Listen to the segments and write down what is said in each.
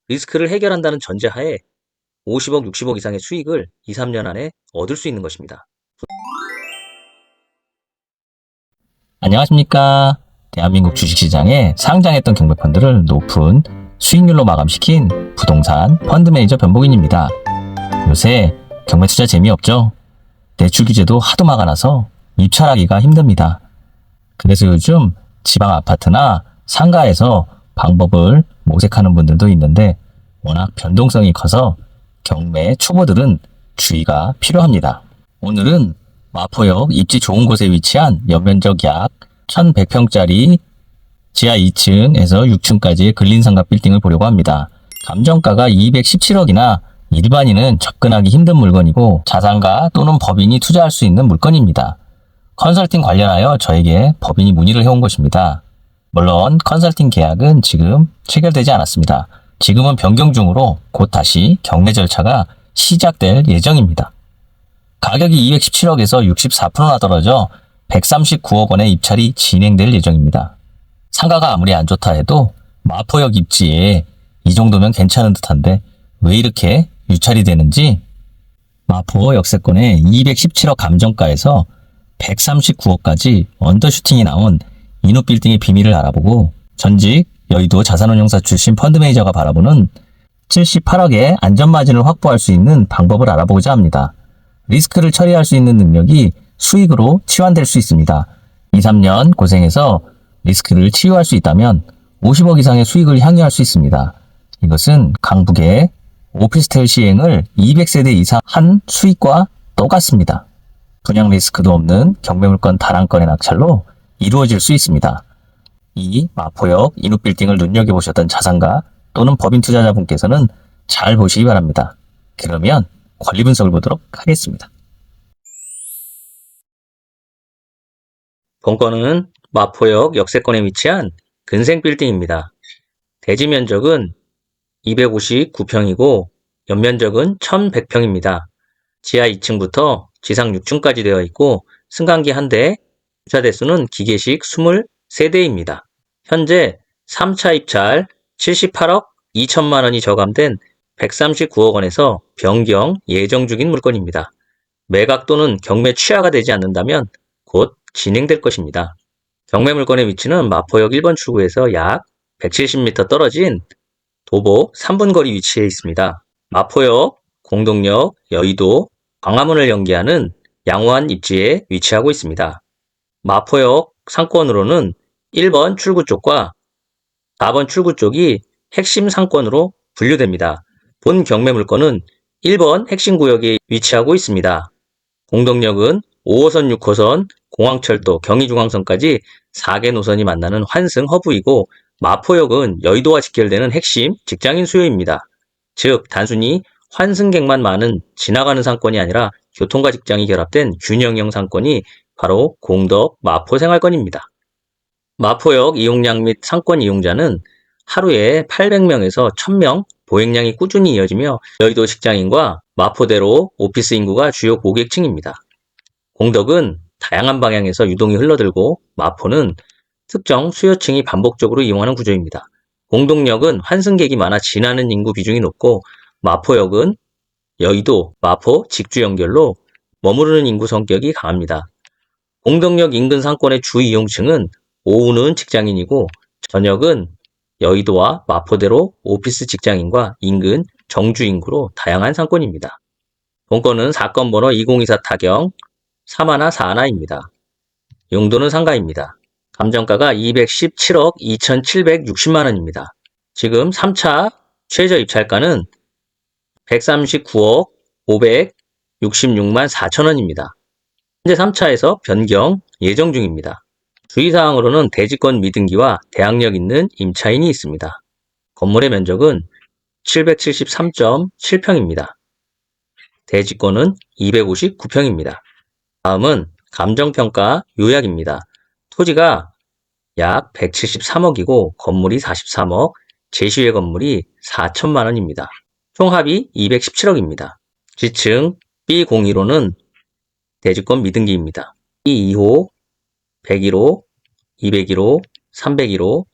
리스크를 해결한다는 전제하에 50억, 60억 이상의 수익을 2, 3년 안에 얻을 수 있는 것입니다. 안녕하십니까. 대한민국 주식시장에 상장했던 경매펀드를 높은 수익률로 마감시킨 부동산 펀드 매니저 변복인입니다. 요새 경매 투자 재미없죠? 대출 규제도 하도 막아놔서 입찰하기가 힘듭니다. 그래서 요즘 지방 아파트나 상가에서 방법을 모색하는 분들도 있는데 워낙 변동성이 커서 경매 초보들은 주의가 필요합니다. 오늘은 마포역 입지 좋은 곳에 위치한 연면적 약 1100평짜리 지하 2층에서 6층까지의 근린상가 빌딩을 보려고 합니다. 감정가가 217억이나 일반인은 접근하기 힘든 물건이고 자산가 또는 법인이 투자할 수 있는 물건입니다. 컨설팅 관련하여 저에게 법인이 문의를 해온 것입니다. 물론 컨설팅 계약은 지금 체결되지 않았습니다. 지금은 변경 중으로 곧 다시 경매 절차가 시작될 예정입니다. 가격이 217억에서 64%나 떨어져 139억 원의 입찰이 진행될 예정입니다. 상가가 아무리 안 좋다 해도 마포역 입지에 이 정도면 괜찮은 듯한데 왜 이렇게 유찰이 되는지 마포 역세권의 217억 감정가에서 139억까지 언더슈팅이 나온 인후빌딩의 비밀을 알아보고 전직 여의도 자산운용사 출신 펀드 매니저가 바라보는 78억의 안전마진을 확보할 수 있는 방법을 알아보고자 합니다. 리스크를 처리할 수 있는 능력이 수익으로 치환될 수 있습니다. 2, 3년 고생해서 리스크를 치유할 수 있다면 50억 이상의 수익을 향유할 수 있습니다. 이것은 강북의 오피스텔 시행을 200세대 이상 한 수익과 똑같습니다. 분양 리스크도 없는 경매물건 단 한 건의 낙찰로 이루어질 수 있습니다. 이 마포역 인후빌딩을 눈여겨보셨던 자산가 또는 법인 투자자분께서는 잘 보시기 바랍니다. 그러면 권리 분석을 보도록 하겠습니다. 본건은 마포역 역세권에 위치한 근생빌딩입니다. 대지 면적은 259평이고 연면적은 1100평입니다. 지하 2층부터 지상 6층까지 되어 있고 승강기 1대, 주차 대수는 기계식 23대입니다. 현재 3차 입찰 78억 2천만 원이 저감된 139억 원에서 변경 예정 중인 물건입니다. 매각 또는 경매 취하가 되지 않는다면 곧 진행될 것입니다. 경매 물건의 위치는 마포역 1번 출구에서 약 170m 떨어진 도보 3분 거리 위치에 있습니다. 마포역, 공동역, 여의도, 광화문을 연계하는 양호한 입지에 위치하고 있습니다. 마포역 상권으로는 1번 출구 쪽과 4번 출구 쪽이 핵심 상권으로 분류됩니다. 본 경매 물건은 1번 핵심 구역에 위치하고 있습니다. 공동역은 5호선, 6호선, 공항철도, 경의중앙선까지 4개 노선이 만나는 환승 허브이고 마포역은 여의도와 직결되는 핵심 직장인 수요입니다. 즉 단순히 환승객만 많은 지나가는 상권이 아니라 교통과 직장이 결합된 균형형 상권이 바로 공덕 마포 생활권입니다. 마포역 이용량 및 상권 이용자는 하루에 800명에서 1000명 보행량이 꾸준히 이어지며 여의도 직장인과 마포대로 오피스 인구가 주요 고객층입니다. 공덕은 다양한 방향에서 유동이 흘러들고 마포는 특정 수요층이 반복적으로 이용하는 구조입니다. 공동역은 환승객이 많아 지나는 인구 비중이 높고 마포역은 여의도, 마포, 직주 연결로 머무르는 인구 성격이 강합니다. 공덕역 인근 상권의 주 이용층은 오후는 직장인이고 저녁은 여의도와 마포대로 오피스 직장인과 인근 정주 인구로 다양한 상권입니다. 본건은 사건 번호 2024 타경 314입니다. 용도는 상가입니다. 감정가가 217억 2,760만 원입니다. 지금 3차 최저 입찰가는 139억 566만 4천 원입니다. 현재 3차에서 변경 예정 중입니다. 주의사항으로는 대지권 미등기와 대항력 있는 임차인이 있습니다. 건물의 면적은 773.7평입니다. 대지권은 259평입니다. 다음은 감정평가 요약입니다. 토지가 약 173억이고 건물이 43억, 제시외 건물이 4천만 원입니다. 총합이 217억입니다. 지층 B01호는 대지권 미등기입니다. B2호, 101호, 201호, 301호,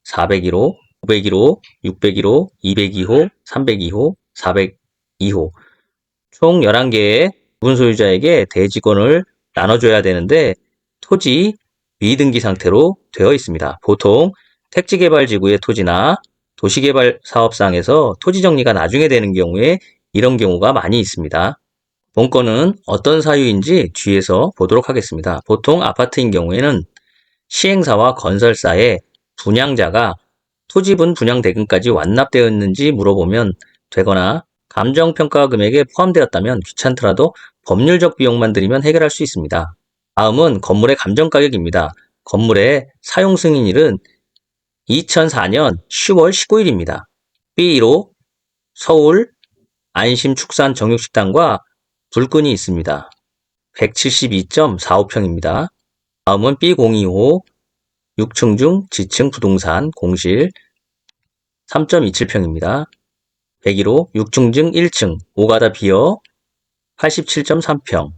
401호, 501호, 601호, 202호, 302호, 402호 총 11개의 부분 소유자에게 대지권을 나눠줘야 되는데 토지 미등기 상태로 되어 있습니다. 보통 택지개발지구의 토지나 도시개발사업상에서 토지 정리가 나중에 되는 경우에 이런 경우가 많이 있습니다. 본건은 어떤 사유인지 뒤에서 보도록 하겠습니다. 보통 아파트인 경우에는 시행사와 건설사의 분양자가 토지분 분양 대금까지 완납되었는지 물어보면 되거나 감정평가 금액에 포함되었다면 귀찮더라도 법률적 비용만 들이면 해결할 수 있습니다. 다음은 건물의 감정가격입니다. 건물의 사용승인일은 2004년 10월 19일입니다. B1호 서울 안심축산 정육식당과 불끈이 있습니다. 172.45평입니다. 다음은 B02호 6층 중 지층 부동산 공실 3.27평입니다. 101호 6층 중 1층 오가다 비어 87.3평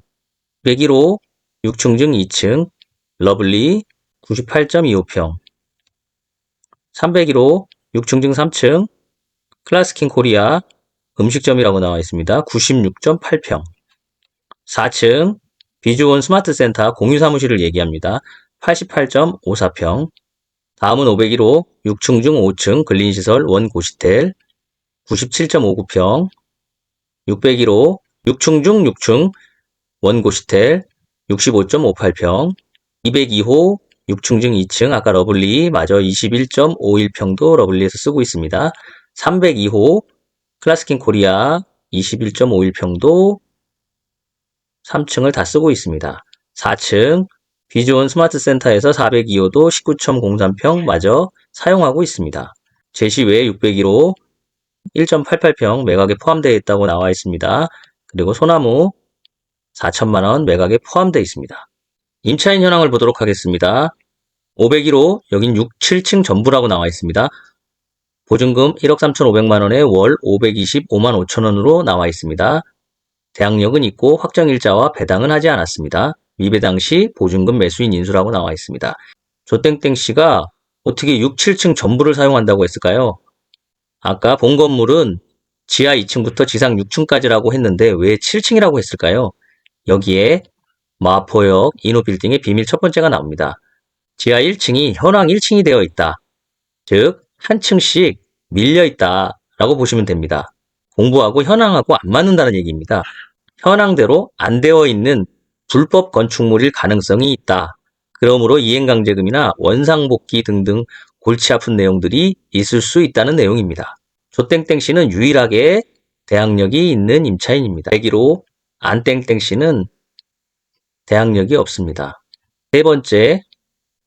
101호 6층 중 2층 러블리 98.25평 301호 6층 중 3층 클라스킹 코리아 음식점이라고 나와 있습니다. 96.8평 4층 비주원 스마트센터 공유사무실을 얘기합니다. 88.54평 다음은 501호 6층 중 5층 근린시설 원고시텔 97.59평 601호 6층 중 6층 원고시텔 65.58평 202호 6층 중 2층 아까 러블리 마저 21.51평도 러블리에서 쓰고 있습니다. 302호 클라스킹 코리아 21.51평도 3층을 다 쓰고 있습니다. 4층 비주원 스마트센터에서 402호도 19.03평 마저 사용하고 있습니다. 제시 외에 601호 1.88평 매각에 포함되어 있다고 나와 있습니다. 그리고 소나무 4천만원 매각에 포함되어 있습니다. 임차인 현황을 보도록 하겠습니다. 501호 여긴 6, 7층 전부라고 나와 있습니다. 보증금 1억 3,500만원에 월 525만 5천원으로 나와 있습니다. 대항력은 있고 확정일자와 배당은 하지 않았습니다. 미배당 시 보증금 매수인 인수라고 나와 있습니다. 조땡땡씨가 어떻게 6, 7층 전부를 사용한다고 했을까요? 아까 본 건물은 지하 2층부터 지상 6층까지라고 했는데 왜 7층이라고 했을까요? 여기에 마포역 인호빌딩의 비밀 첫 번째가 나옵니다. 지하 1층이 현황 1층이 되어 있다. 즉, 한 층씩 밀려 있다 라고 보시면 됩니다. 공부하고 현황하고 안 맞는다는 얘기입니다. 현황대로 안 되어 있는 불법 건축물일 가능성이 있다. 그러므로 이행강제금이나 원상복귀 등등 골치 아픈 내용들이 있을 수 있다는 내용입니다. 조땡땡씨는 유일하게 대항력이 있는 임차인입니다. 대기로 안땡땡씨는 대항력이 없습니다. 세 번째,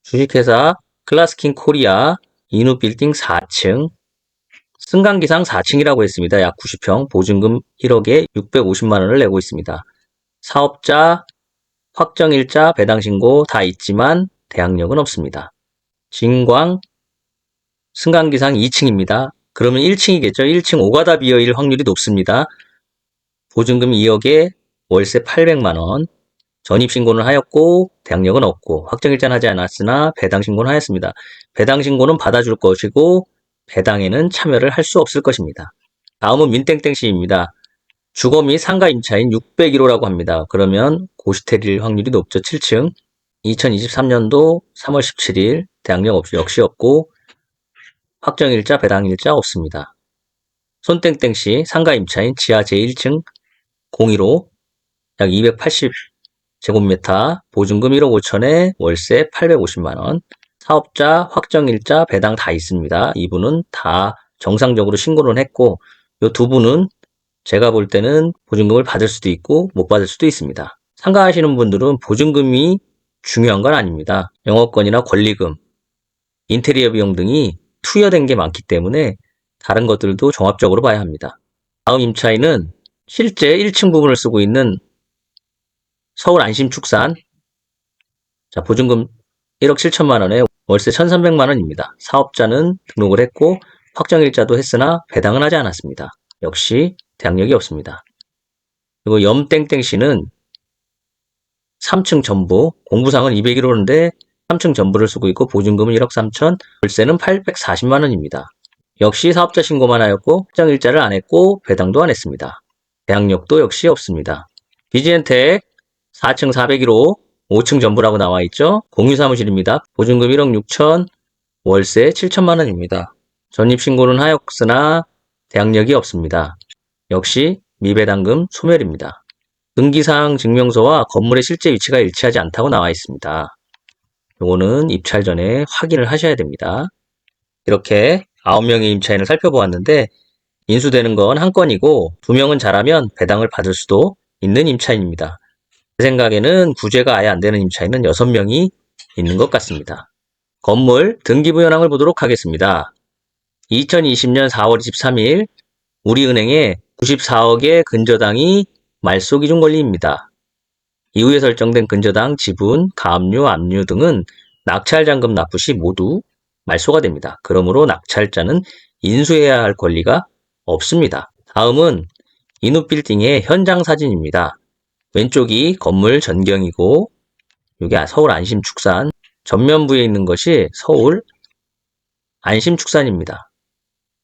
주식회사 클라스킹 코리아 인후빌딩 4층 승강기상 4층이라고 했습니다. 약 90평 보증금 1억에 650만원을 내고 있습니다. 사업자, 확정일자, 배당신고 다 있지만 대항력은 없습니다. 진광 승강기상 2층입니다. 그러면 1층이겠죠. 1층 오가다 비어일 확률이 높습니다. 보증금 2억에 월세 800만원 전입신고는 하였고 대항력은 없고 확정일자는 하지 않았으나 배당신고는 하였습니다. 배당신고는 받아줄 것이고 배당에는 참여를 할 수 없을 것입니다. 다음은 민땡땡씨입니다. 주거 및 상가 임차인 601호라고 합니다. 그러면 고시텔일 확률이 높죠. 7층 2023년도 3월 17일 대항력 역시 없고 확정일자 배당일자 없습니다. 손땡땡씨 상가 임차인 지하 제1층 015 약 280제곱미터 보증금 1억 5천에 월세 850만원 사업자 확정일자 배당 다 있습니다. 이분은 다 정상적으로 신고를 했고 이 두 분은 제가 볼 때는 보증금을 받을 수도 있고 못 받을 수도 있습니다. 상가하시는 분들은 보증금이 중요한 건 아닙니다. 영업권이나 권리금, 인테리어 비용 등이 투여된 게 많기 때문에 다른 것들도 종합적으로 봐야 합니다. 다음 임차인은 실제 1층 부분을 쓰고 있는 서울 안심축산 자 보증금 1억 7천만 원에 월세 1,300만 원입니다. 사업자는 등록을 했고 확정일자도 했으나 배당은 하지 않았습니다. 역시 대항력이 없습니다. 그리고 염땡땡씨는 3층 전부, 공부상은 201호인데 3층 전부를 쓰고 있고 보증금은 1억 3천, 월세는 840만 원입니다. 역시 사업자 신고만 하였고 확정일자를 안 했고 배당도 안 했습니다. 계약력도 역시 없습니다. 비지엔텍 4층 401호 5층 전부라고 나와 있죠. 공유사무실입니다. 보증금 1억 6천, 월세 7천만 원입니다. 전입신고는 하였으나 대항력이 없습니다. 역시 미배당금 소멸입니다. 등기사항 증명서와 건물의 실제 위치가 일치하지 않다고 나와 있습니다. 요거는 입찰 전에 확인을 하셔야 됩니다. 이렇게 9명의 임차인을 살펴보았는데 인수되는 건 한 건이고 2명은 잘하면 배당을 받을 수도 있는 임차인입니다. 제 생각에는 구제가 아예 안 되는 임차인은 6명이 있는 것 같습니다. 건물 등기부 현황을 보도록 하겠습니다. 2020년 4월 23일 우리은행에 94억의 근저당이 말소 기준 권리입니다. 이후에 설정된 근저당, 지분, 가압류, 압류 등은 낙찰 잔금 납부 시 모두 말소가 됩니다. 그러므로 낙찰자는 인수해야 할 권리가 없습니다. 다음은 인후빌딩의 현장 사진입니다. 왼쪽이 건물 전경이고 여기 서울 안심축산, 전면부에 있는 것이 서울 안심축산입니다.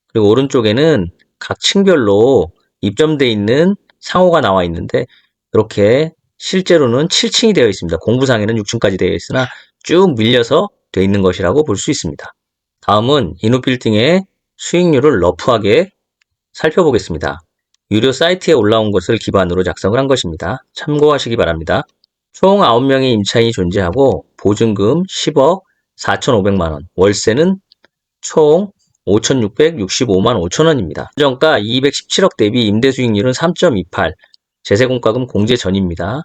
그리고 오른쪽에는 각 층별로 입점되어 있는 상호가 나와 있는데 이렇게 실제로는 7층이 되어 있습니다. 공부상에는 6층까지 되어 있으나 쭉 밀려서 되어 있는 것이라고 볼 수 있습니다. 다음은 인후빌딩의 수익률을 러프하게 살펴보겠습니다. 유료 사이트에 올라온 것을 기반으로 작성을 한 것입니다. 참고하시기 바랍니다. 총 9명의 임차인이 존재하고 보증금 10억 4,500만 원, 월세는 총 5,665만 5천 원입니다. 정가 217억 대비 임대수익률은 3.28, 제세공과금 공제 전입니다.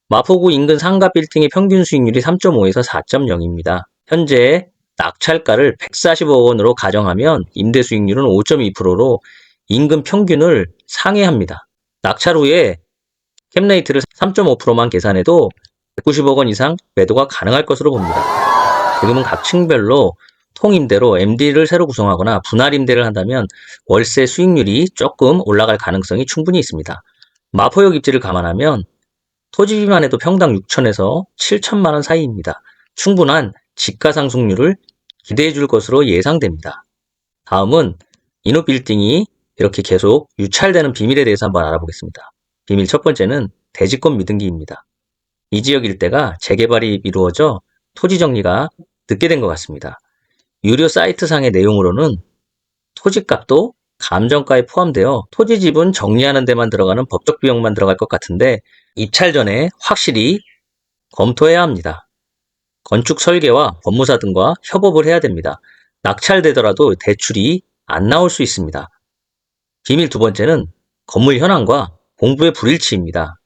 마포구 인근 상가 빌딩의 평균 수익률이 3.5에서 4.0입니다. 현재 낙찰가를 140억 원으로 가정하면 임대수익률은 5.2%로 인근 평균을 상회합니다. 낙찰 후에 캡레이트를 3.5%만 계산해도 190억 원 이상 매도가 가능할 것으로 봅니다. 지금은 각 층별로 통임대로 MD를 새로 구성하거나 분할 임대를 한다면 월세 수익률이 조금 올라갈 가능성이 충분히 있습니다. 마포역 입지를 감안하면 토지비만 해도 평당 6천에서 7천만 원 사이입니다. 충분한 지가 상승률을 기대해 줄 것으로 예상됩니다. 다음은 인후빌딩이 이렇게 계속 유찰되는 비밀에 대해서 한번 알아보겠습니다. 비밀 첫 번째는 대지권 미등기입니다. 이 지역 일대가 재개발이 이루어져 토지 정리가 늦게 된 것 같습니다. 유료 사이트상의 내용으로는 토지값도 감정가에 포함되어 토지 지분 정리하는 데만 들어가는 법적 비용만 들어갈 것 같은데 입찰 전에 확실히 검토해야 합니다. 건축 설계와 법무사 등과 협업을 해야 됩니다. 낙찰되더라도 대출이 안 나올 수 있습니다. 비밀 두 번째는 건물 현황과 공부의 불일치입니다.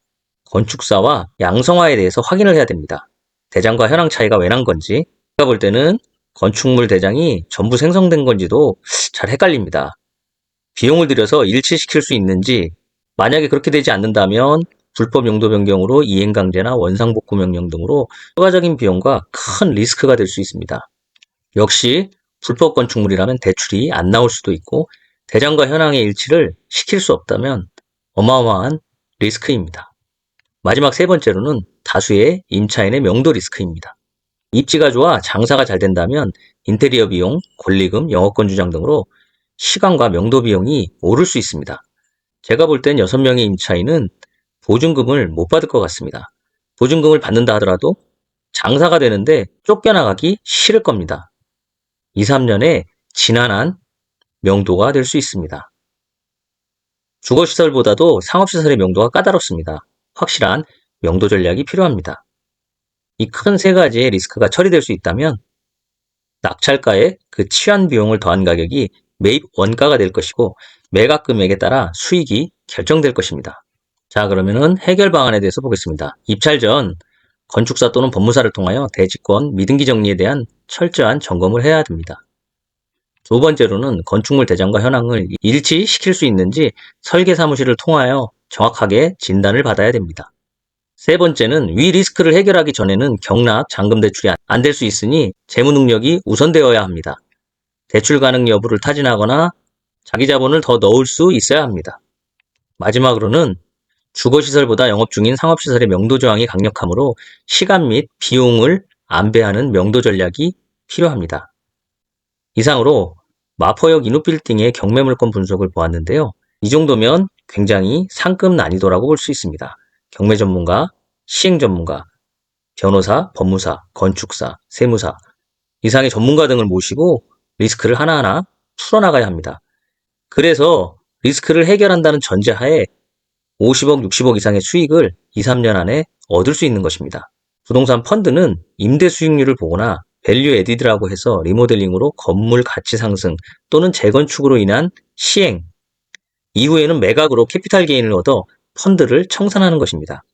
건축사와 양성화에 대해서 확인을 해야 됩니다. 대장과 현황 차이가 왜 난 건지, 제가 볼 때는 건축물 대장이 전부 생성된 건지도 잘 헷갈립니다. 비용을 들여서 일치시킬 수 있는지, 만약에 그렇게 되지 않는다면 불법 용도 변경으로 이행강제나 원상복구 명령 등으로 추가적인 비용과 큰 리스크가 될 수 있습니다. 역시 불법 건축물이라면 대출이 안 나올 수도 있고 대장과 현황의 일치를 시킬 수 없다면 어마어마한 리스크입니다. 마지막 세 번째로는 다수의 임차인의 명도 리스크입니다. 입지가 좋아 장사가 잘 된다면 인테리어 비용, 권리금, 영업권 주장 등으로 시간과 명도 비용이 오를 수 있습니다. 제가 볼 땐 6명의 임차인은 보증금을 못 받을 것 같습니다. 보증금을 받는다 하더라도 장사가 되는데 쫓겨나가기 싫을 겁니다. 2, 3년에 지난한 명도가 될 수 있습니다. 주거시설보다도 상업시설의 명도가 까다롭습니다. 확실한 명도 전략이 필요합니다. 이 큰 세 가지의 리스크가 처리될 수 있다면 낙찰가에 그 치환 비용을 더한 가격이 매입 원가가 될 것이고 매각 금액에 따라 수익이 결정될 것입니다. 자, 그러면은 해결 방안에 대해서 보겠습니다. 입찰 전 건축사 또는 법무사를 통하여 대지권 미등기 정리에 대한 철저한 점검을 해야 됩니다. 두 번째로는 건축물 대장과 현황을 일치시킬 수 있는지 설계사무실을 통하여 정확하게 진단을 받아야 됩니다. 세 번째는 위 리스크를 해결하기 전에는 경락, 잔금 대출이 안 될 수 있으니 재무 능력이 우선되어야 합니다. 대출 가능 여부를 타진하거나 자기 자본을 더 넣을 수 있어야 합니다. 마지막으로는 주거시설보다 영업 중인 상업시설의 명도 저항이 강력하므로 시간 및 비용을 안배하는 명도 전략이 필요합니다. 이상으로 마포역 인후빌딩의 경매물건 분석을 보았는데요. 이 정도면 굉장히 상급 난이도라고 볼 수 있습니다. 경매 전문가, 시행 전문가, 변호사, 법무사, 건축사, 세무사 이상의 전문가 등을 모시고 리스크를 하나하나 풀어나가야 합니다. 그래서 리스크를 해결한다는 전제하에 50억, 60억 이상의 수익을 2, 3년 안에 얻을 수 있는 것입니다. 부동산 펀드는 임대 수익률을 보거나 밸류 에디드라고 해서 리모델링으로 건물 가치 상승 또는 재건축으로 인한 시행, 이후에는 매각으로 캐피탈 게인을 얻어 펀드를 청산하는 것입니다.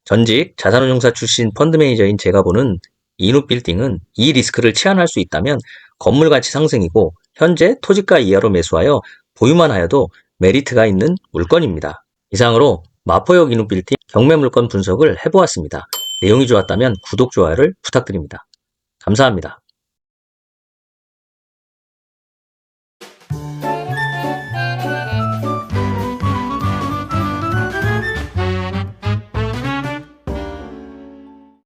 전직 자산운용사 출신 펀드 매니저인 제가 보는 인후빌딩은 이 리스크를 치환할 수 있다면 건물 가치 상승이고 현재 토지가 이하로 매수하여 보유만 하여도 메리트가 있는 물건입니다. 이상으로 마포역 인후빌딩 경매 물건 분석을 해보았습니다. 내용이 좋았다면 구독, 좋아요를 부탁드립니다. 감사합니다.